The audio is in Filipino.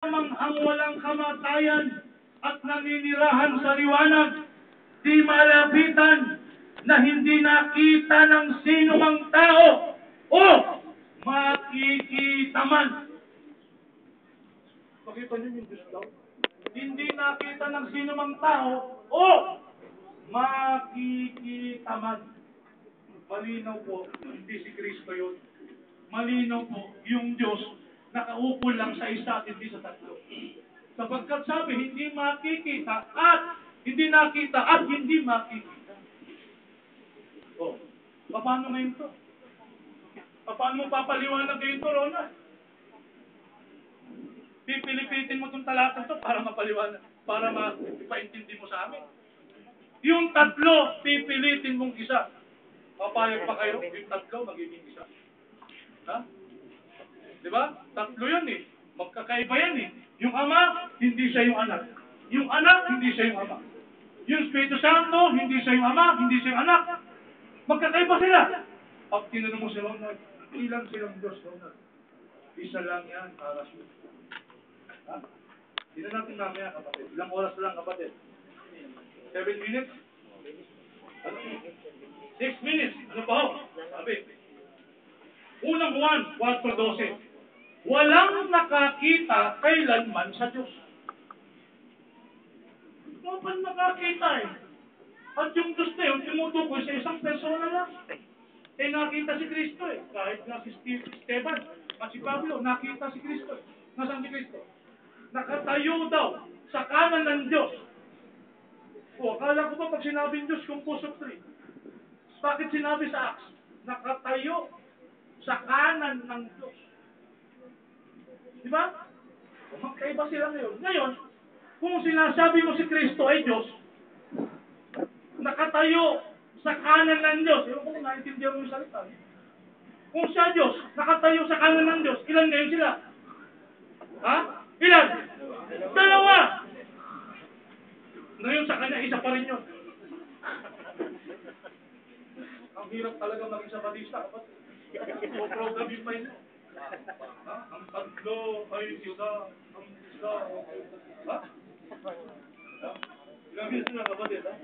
Ang walang kamatayan at naninirahan sa liwanag, di malapitan na hindi nakita ng sinumang tao o makikita man. Pakita niyo yung Diyos daw. Hindi nakita ng sinumang tao o makikita man. Malinaw po, hindi si Kristo yun. Malinaw po, yung Diyos nakaukol lang sa isa at hindi sa tatlo. Sapagkat sabi, hindi makikita at hindi nakita at hindi makikita. O, paano ngayon to? Paano mo papaliwanag ngayon to, Ronald? Pipilipitin mo itong talatang to para mapaliwanag, para maipaintindi mo sa amin. Yung tatlo, pipilitin mong isa. Papayag pa kayo, yung tatlo, magiging isa. Ha? Diba? Tatlo yan eh. Magkakaiba yan eh. Yung ama, hindi siya yung anak. Yung anak, hindi siya yung ama. Yung Espiritu Santo, hindi siya yung ama, hindi siya yung anak. Magkakaiba sila. Pag tinanong mo si Ronald, ilan silang Diyos, Ronald? Isa lang yan, para siya. Ha? Tignan natin mamaya, kapatid. Ilang oras lang, kapatid? 7 minutes? Ano? 6 minutes? Ano pa ho? Sabi. Unang Juan, 4:12. Walang nakakita kailanman sa Diyos. Dapat nakakita eh. At yung Diyos na yun, tumutukoy sa isang persona lang. Eh nakita si Kristo eh. Kahit na si Esteban at si Pablo, nakita si Kristo eh. Nasaan si Kristo? Nakatayo daw sa kanan ng Diyos. O, akala ko ba pag sinabing Diyos, composed of three? Bakit sinabi sa Acts? Nakatayo sa kanan ng Diyos. Diba? Magkaiba sila ngayon. Ngayon, kung sinasabi mo si Kristo ay Diyos, nakatayo sa kanan ng Diyos, ewan ko kung naintindihan mo yung salita. Kung siya Diyos, nakatayo sa kanan ng Diyos, ilan ngayon sila? Ha? Ilan? Dalawa! Ngayon sa kanya, isa pa rin yun. Ang hirap talaga maging sabatista, kapatid. O program yung pa yun. Ha? Ang tatlo ay isa, ang isa. Ha? Ilang minutes na kapatid, ha?